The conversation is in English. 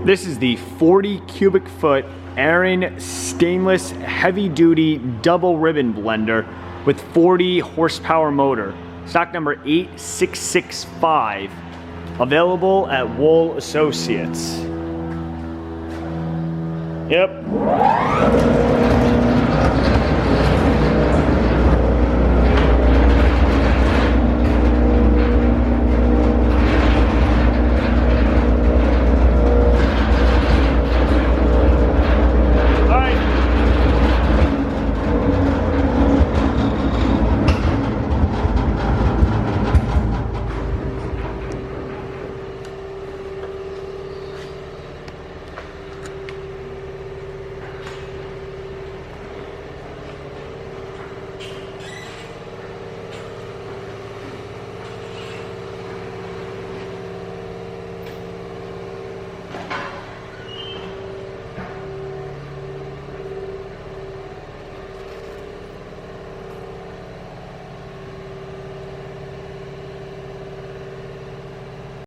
This is the 40 cubic foot Aaron stainless heavy duty double ribbon blender with 40 horsepower motor. Stock number 8665. Available at Wool Associates. Yep.